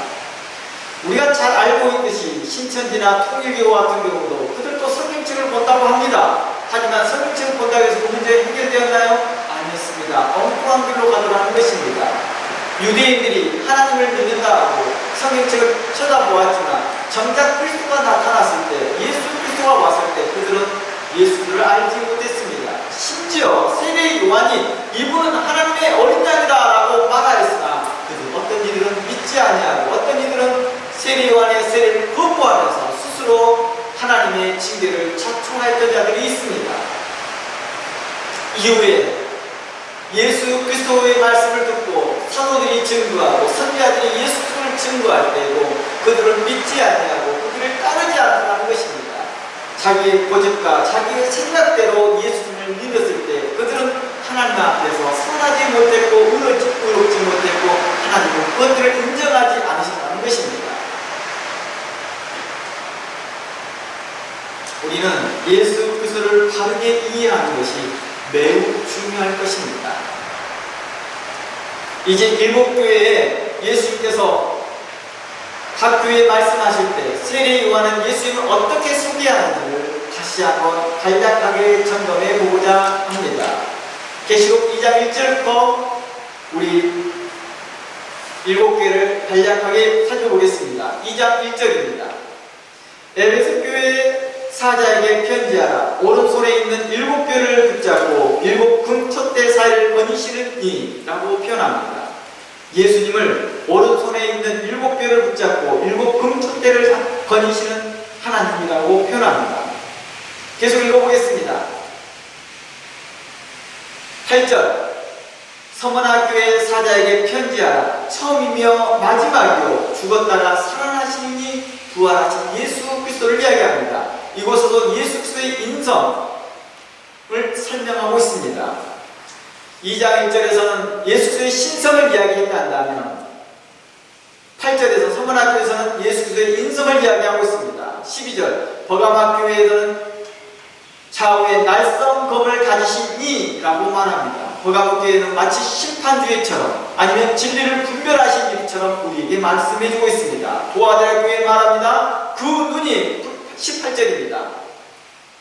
우리가 잘 알고 있듯이 신천지나 통일교 같은 경우도 그들도 성경책을 본다고 합니다. 하지만 성경책을 본다고 해서 그 문제 해결되었나요? 아니었습니다. 엉뚱한 길로 가더라는 것입니다. 유대인들이 하나님을 믿는다고 성경책을 쳐다보았지만 정작 그리스도가 나타났을 때, 예수 그리스도가 왔을 때 그들은 예수를 알지 못했습니다. 심지어 세례 요한이 이분은 하나님의 어린 양이다라고 말하였으나 그들 어떤 이들은 믿지 아니하고 어떤 이들은 세례 요한의 세례를 거부하면서 스스로 하나님의 징계를 자초하였던 자들이 있습니다. 이후에 예수 그리스도의 말씀을 듣고 사도들이 증거하고 선지자들이 예수 그리스도를 증거할 때에도 그들을 믿지 아니하고 그들을 따르지 않더라는 것입니다. 자기의 고집과 자기의 생각대로 예수님을 믿었을 때 그들은 하나님 앞에서 선하지 못했고 의롭지 못했고 하나님은 그들을 인정하지 않으셨다는 것입니다. 우리는 예수 그리스도를 바르게 이해하는 것이 매우 중요할 것입니다. 이제 일곱 교회에 예수님께서 각 교회에 말씀하실 때 세례 요한은 예수님을 어떻게 소개하는지를 다시 한번 간략하게 점검해 보고자 합니다. 계시록 2장 1절부터 우리 일곱 교회를 간략하게 살펴보겠습니다. 2장 1절입니다. 에베소 교회 사자에게 편지하라. 오른손에 있는 일곱 뼈를 붙잡고 일곱 금촛대 사이를 거니시는 이라고 표현합니다. 예수님을 오른손에 있는 일곱 뼈를 붙잡고 일곱 금촛대를 거니시는 하나님이라고 표현합니다. 계속 읽어보겠습니다. 8절 서머나 교회 사자에게 편지하라. 처음이며 마지막이요 죽었다가 살아나시니 부활하신 예수 그리스도를 이야기합니다. 이곳에서 예수 그리스도의 인성을 설명하고 있습니다. 2장 1절에서는 예수 그리스도의 신성을 이야기한다면 8절에서 서문학교에서는 예수 그리스도의 인성을 이야기하고 있습니다. 12절 버가마교회에서는 좌우에 날성 검을 가지신 이라고 말합니다. 버가모교회는 마치 심판주의처럼 아니면 진리를 분별하신 일처럼 우리에게 말씀해주고 있습니다. 도아데라 교회 말합니다. 그 눈이 18절입니다.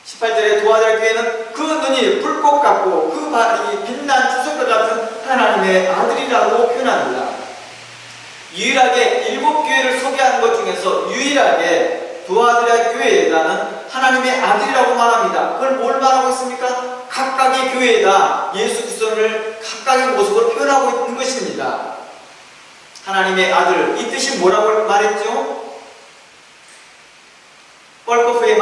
18절에 도아데라 교회는 그 눈이 불꽃 같고 그 발이 빛난 주석과 같은 하나님의 아들이라고 표현합니다. 유일하게 일곱 교회를 소개하는 것 중에서 유일하게 도아데라 교회에다는 하나님의 아들이라고 말합니다. 그걸 뭘 말하고 있습니까? 각각의 교회에다 예수 그리스도를 각각의 모습으로 표현하고 있는 것입니다. 하나님의 아들, 이 뜻이 뭐라고 말했죠? 뻘코프의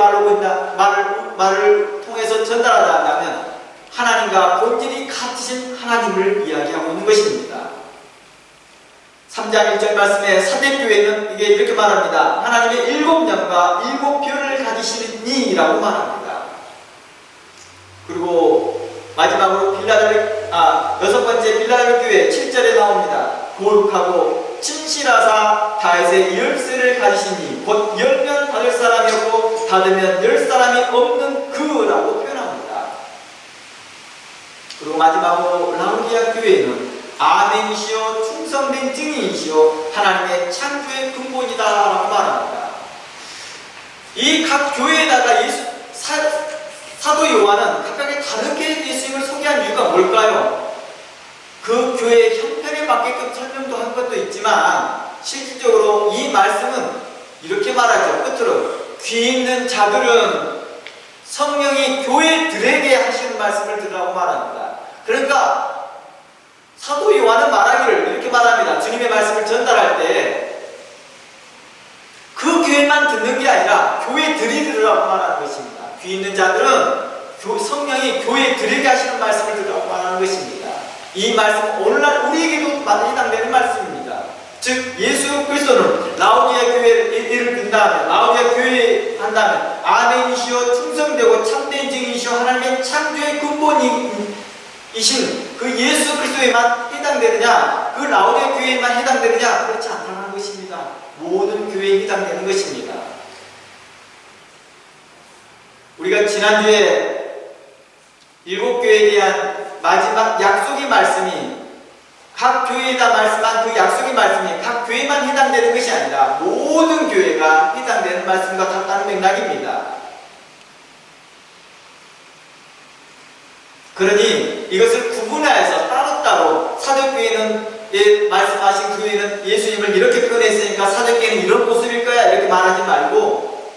말을 통해서 전달하자면 하나님과 본질이 같으신 하나님을 이야기하고 있는 것입니다. 3장 1절 말씀에 사대교회는 이게 이렇게 말합니다. 하나님의 일곱 영과 일곱 별을 가지시는 이라고 말합니다. 그리고 마지막으로 여섯 번째 빌라델 교회 7절에 나옵니다. 거룩하고 진실하사 다윗의 열쇠를 가지시니 곧 열면 닫을 사람이 없고 닫으면 열 사람이 없는 그라고 표현합니다. 그리고 마지막으로 라우디아 교회는 아멘이시오 충성된 증인이시오 하나님의 창조의 근본이다 라고 말합니다. 이 각 교회에다가 사도 요한은 각각의 다르게 예수님을 소개한 이유가 뭘까요? 그 교회의 형편에 맞게끔 설명도 한 것도 있지만 실질적으로 이 말씀은 이렇게 말하죠. 끝으로 귀 있는 자들은 성령이 교회들에게 하시는 말씀을 들으라고 말합니다. 그러니까 사도 요한은 말하기를 이렇게 말합니다. 주님의 말씀을 전달할 때 그 교회만 듣는 게 아니라 교회들이 들으라고 말하는 것입니다. 귀 있는 자들은 성령이 교회들에게 하시는 말씀을 들으라고 말하는 것입니다. 이 말씀은 오늘날 우리에게도 해당되는 말씀입니다. 즉 예수 그리스도는 라오디아 교회를 든다면, 라오디아 교회 한다면 아멘이시여 충성되고 참된 증인이시여 하나님의 창조의 근본이신 그 예수 그리스도에만 해당되느냐, 그 라오디아 교회에만 해당되느냐? 그렇지 않다는 것입니다. 모든 교회에 해당되는 것입니다. 우리가 지난주에 일곱 교회에 대한 마지막 약속의 말씀이 각 교회에다 말씀한 그 약속의 말씀이 각 교회만 해당되는 것이 아니라 모든 교회가 해당되는 말씀과 같다는 맥락입니다. 그러니 이것을 구분하여서 따로따로 사도교회는 말씀하신 교회는 예수님을 이렇게 표현했으니까 사도교회는 이런 모습일 거야 이렇게 말하지 말고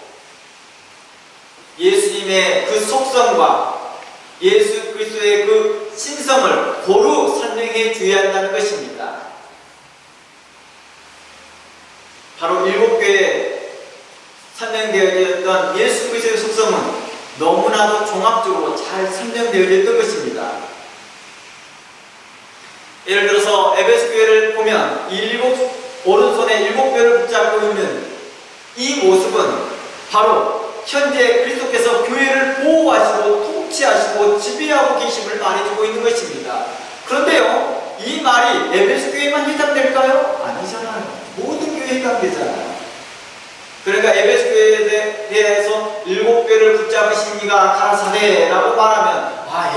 예수님의 그 속성과 예수 그리스도의 그 신성을 고루 설명해 주어야 한다는 것입니다. 바로 일곱 교회에 설명되어졌던 예수 그리스도의 속성은 너무나도 종합적으로 잘 설명되어졌던 것입니다. 예를 들어서 에베소 교회를 보면 오른손에 일곱 교회를 붙잡고 있는 이 모습은 바로 현재 그리스도께서 교회를 보호하시고 통치하시고 지배하고 계심을 말해주고 있는 것입니다. 그런데요, 이 말이 에베소 교회만 해당될까요? 아니잖아요. 모든 교회에 해당되잖아요. 그러니까 에베소 교회에 대해서 일곱 교회를 붙잡으신 이가 가라사대라고 말하면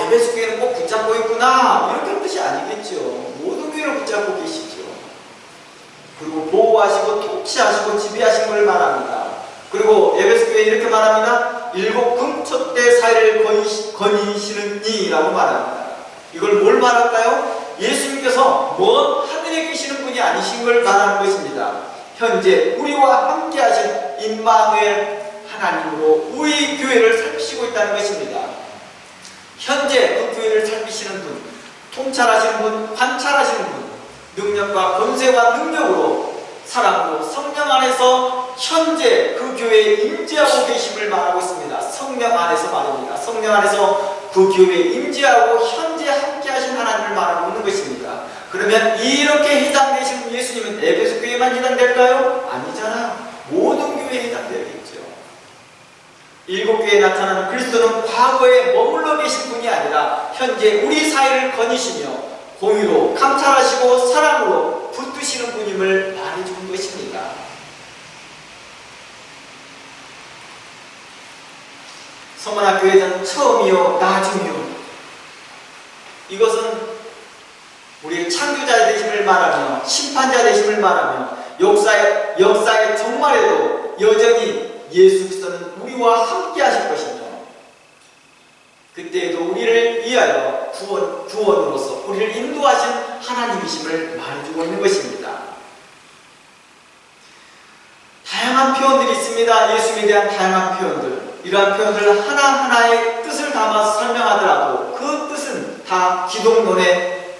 에베소 교회는 꼭 붙잡고 있구나 이렇게 뜻이 아니겠죠. 모든 교회를 붙잡고 계시죠. 그리고 보호하시고 통치하시고 지배하신 걸 말합니다. 그리고 에베소 교회 이렇게 말합니다. 일곱 금촛대 사이를 거니시는 이라고 말합니다. 이걸 뭘 말할까요? 예수님께서 먼 하늘에 계시는 분이 아니신 걸 말하는 것입니다. 현재 우리와 함께 하신 임마누엘 하나님으로 우리 교회를 살피시고 있다는 것입니다. 현재 그 교회를 살피시는 분, 통찰하시는 분, 관찰하시는 분, 능력과 권세와 능력으로 사랑으로 성령 안에서 현재 그 교회에 임재하고 계심을 말하고 있습니다. 성령 안에서 말입니다. 성령 안에서 그 교회에 임재하고 현재 함께 하신 하나님을 말하고 있는 것입니다. 그러면 이렇게 해당되신 예수님은 에베소 교회만 해당될까요? 아니잖아요. 모든 교회에 해당되겠죠. 일곱 교회에 나타나는 그리스도는 과거에 머물러 계신 분이 아니라 현재 우리 사이를 거니시며 공의로 감찰하시고 사랑으로 붙드시는 분임을 말해주는 것입니다. 서문학교회는 처음이요 나중이요. 이것은 우리의 창조자 되심을 말하며 심판자 되심을 말하며 역사의 종말에도 여전히 예수 그리스도는 우리와 함께 하실 것이며 그때에도 우리를 위하여 구원으로서 우리를 인도하신 하나님이심을 말해주고 있는 것입니다. 다양한 표현들이 있습니다. 예수님에 대한 다양한 표현들. 이러한 표현들 하나하나의 뜻을 담아서 설명하더라도 그 뜻은 다 기독론에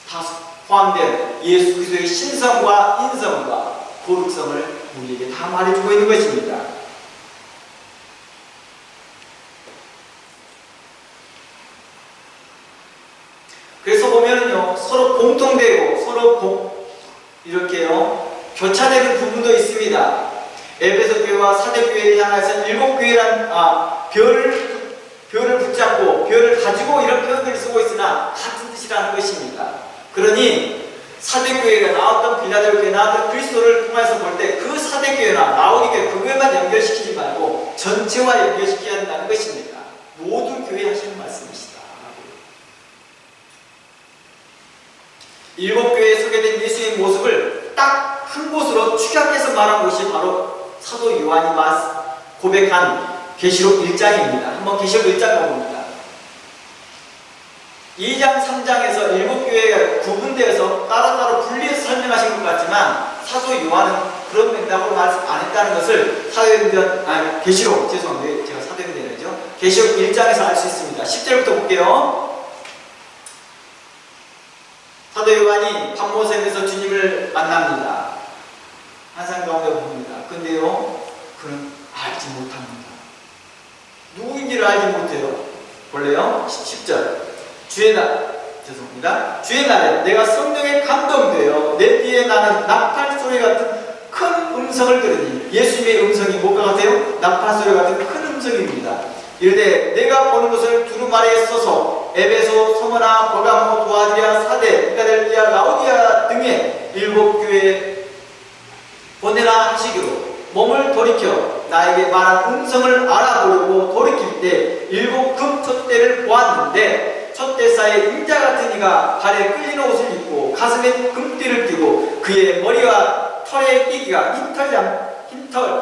다 포함된 예수 그리스도의 신성과 인성과 거룩성을 우리에게 다 말해주고 있는 것입니다. 그래서 보면은요, 서로 공통되고 서로 이렇게요 교차되는 부분도 있습니다. 에베소 교회와 사대 교회를 향해서 일곱 교회란 별을 붙잡고 별을 가지고 이런 표현들을 쓰고 있으나 같은 뜻이라는 것입니다. 그러니 사대 교회가 나왔던 빌라델 나왔던 그리스도를 통해서 볼 때 그 사대 교회나 라오디 교회 그거에만 연결시키지 말고 전체와 연결시켜야 한다는 것입니다. 모든 교회 하시는 말씀이시다. 일곱 교회에 소개된 예수의 모습을 딱 한 곳으로 축약해서 말한 것이 바로 사도 요한이 고백한 계시록 1장입니다. 한번 계시록 1장 보봅니다. 2장, 3장에서 일곱 교회가 구분되어서 따로따로 분리해서 설명하신 것 같지만 사도 요한은 그런 맥락으로 말씀 안 했다는 것을 계시록, 죄송합니다. 제가 사도행전이죠. 계시록 1장에서 알 수 있습니다. 10절부터 볼게요. 사도 요한이 pat모섬에서 주님을 만납니다. 환상 가운데 봅니다. 근데요, 그는 알지 못합니다. 누구인지를 알지 못해요. 볼래요? 10절. 주의 날 죄송합니다. 주의 날에 내가 성령에 감동되어 내 뒤에 나는 나팔 소리 같은 큰 음성을 들으니, 예수님의 음성이 뭐가 같아요? 나팔 소리 같은 큰 음성입니다. 이르되 내가 보는 것을 두루마리에 써서 에베소, 서머나, 버가모, 도아디아, 사대, 필라델피아, 라오디아 등의 7교회에 보내라 하시기로, 몸을 돌이켜 나에게 말한 음성을 알아보려고 돌이킬 때 7 금촛대를 보았는데, 촛대사에 인자 같은 이가 발에 끌리는 옷을 입고 가슴에 금띠를 띠고 그의 머리와 털의 끼기가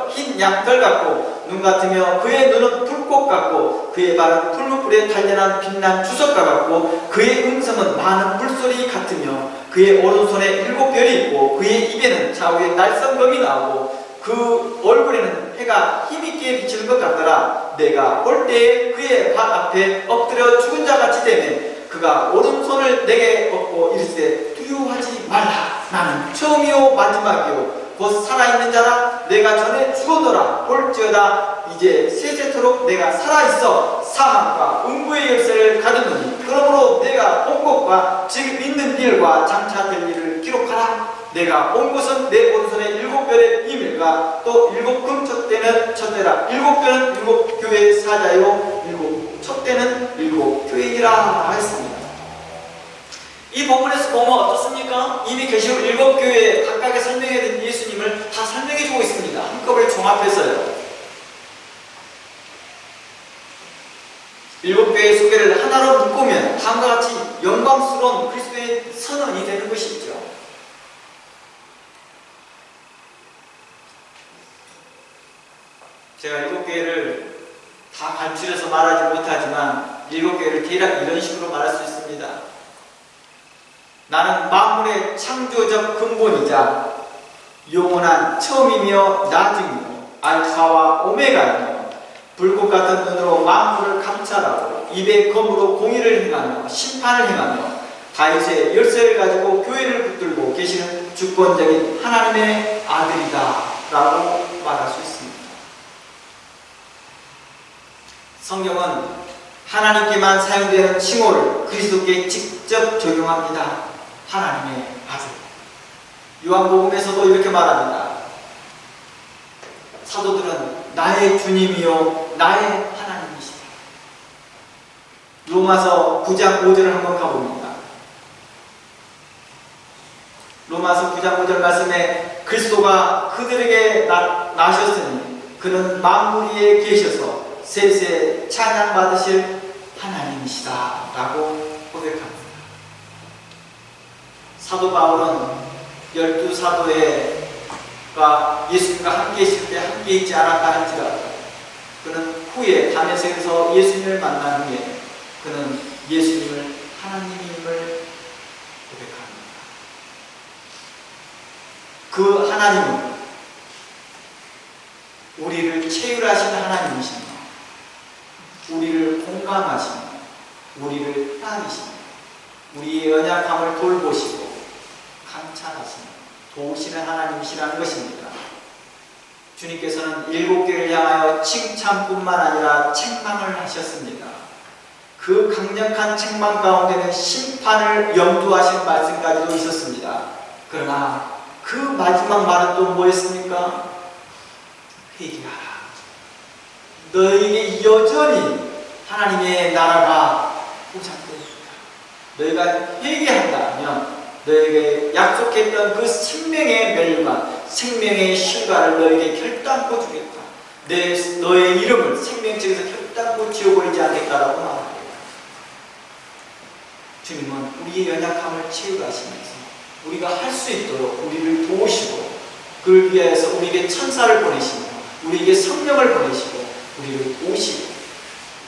흰 양털 같고 눈 같으며 그의 눈은 불꽃 같고 그의 발은 풀무불에 탄련한 빛난 주석과 같고 그의 음성은 많은 물소리 같으며 그의 오른손에 7별이 있고 그의 입에는 좌우에 날성검이 나오고 그 얼굴에는 해가 힘있게 비치는 것 같더라. 내가 볼 때에 그의 발 앞에 엎드려 죽은 자같이 되매 그가 오른손을 내게 뻗고 이르시되 두려워하지 말라. 나는 처음이요 마지막이요 곧 살아있는 자라. 내가 전에 죽었노라. 볼지어다 이제 세세토록 내가 살아있어 사망과 음부의 열쇠를 가졌노니 그러므로 내가 본 것과 지금 있는 일과 장차 될 일을 기록하라. 내가 본 것은 내 오른손에 7별의 비밀과 또 7 금촛대는 촛대라. 7별은 7교회의 사자요 7 촛대는 7교회이라 했습니다. 이 본문에서 보면 어떻습니까? 이미 계시록 7교회 각각의 설명해야 된 예수님을 다 설명해주고 있습니다. 한꺼번에 종합해서요. 7교회의 소개를 하나로 묶으면 다음과 같이 영광스러운 그리스도의 선언이 되는 것이죠. 제가 7교회를 다 간추려서 말하지 못하지만 7교회를 대략 이런 식으로 말할 수 있습니다. 나는 만물의 창조적 근본이자 영원한 처음이며 나중이며 알파와 오메가이며 불꽃 같은 눈으로 만물을 감찰하고 입의 검으로 공의를 행하며 심판을 행하며 다윗의 열쇠를 가지고 교회를 붙들고 계시는 주권적인 하나님의 아들이다 라고 말할 수 있습니다. 성경은 하나님께만 사용되는 칭호를 그리스도께 직접 적용합니다. 하나님의 아들. 요한복음에서도 이렇게 말합니다. 사도들은 나의 주님이요 나의 하나님이시다. 로마서 9장 5절을 한번 가봅니다. 로마서 9장 5절 말씀에 그리스도가 그들에게 나셨으니 그는 만물 위에 계셔서 세세 찬양받으실 하나님이시다 라고 고백합니다. 사도 바울은 12사도가 예수님과 함께 있을 때 함께 있지 않았다 할지라도 그는 후에 다메섹에서 예수님을 만난 후에 그는 예수님을 하나님임을 고백합니다. 그 하나님은 우리를 체휼하시는 하나님이십니다. 우리를 공감하시며 우리를 따르시며 우리의 연약함을 돌보시고 감찰하시며 도우시는 하나님이시라는 것입니다. 주님께서는 7교회를 향하여 칭찬뿐만 아니라 책망을 하셨습니다. 그 강력한 책망 가운데는 심판을 염두하신 말씀까지도 있었습니다. 그러나 그 마지막 말은 또 뭐였습니까? 회개하라. 너에게 여전히 하나님의 나라가 보장됩니다. 너희가 회개한다면 너에게 약속했던 그 생명의 멸관, 생명의 실과를 너에게 결단코 주겠다. 너의 이름을 생명책에서 결단코 지워버리지 않겠다라고 말합니다. 주님은 우리의 연약함을 채우시면서 우리가 할 수 있도록 우리를 도우시고 그를 위하여서 우리에게 천사를 보내시며 우리에게 성령을 보내시고 우리를 도우시고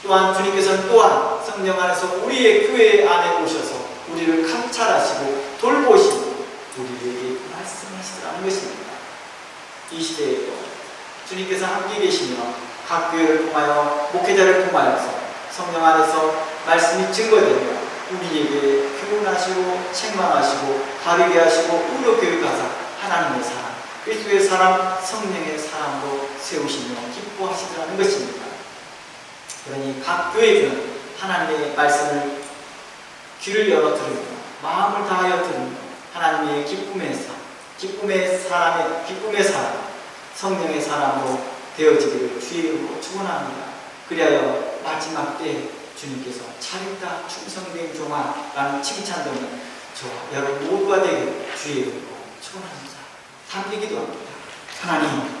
또한 주님께서는 또한 성령 안에서 우리의 교회 안에 오셔서 우리를 감찰하시고 돌보시고 우리에게 말씀하시라는 것입니다. 이 시대에도 주님께서 함께 계시며 각 교회를 통하여 목회자를 통하여서 성령 안에서 말씀이 증거되며 우리에게 교훈하시고 책망하시고 바르게 하시고 의로 교육하사 하나님의 사람, 그리스도의 사람, 성령의 사람으로 세우시며 기뻐하시더라는 것입니다. 그러니 각 교회는 하나님의 말씀을 귀를 열어 들으며 마음을 다하여 들으며 하나님의 기쁨의 사람, 성령의 사람으로 되어지기를 주의 이름으로 축원합니다. 그리하여 마지막 때 주님께서 잘했다 충성된 종아 라는 칭찬되는 저와 여러분 모두가 되기를 주의 이름으로 축원합니다. 담기기도 합니다. 하나님,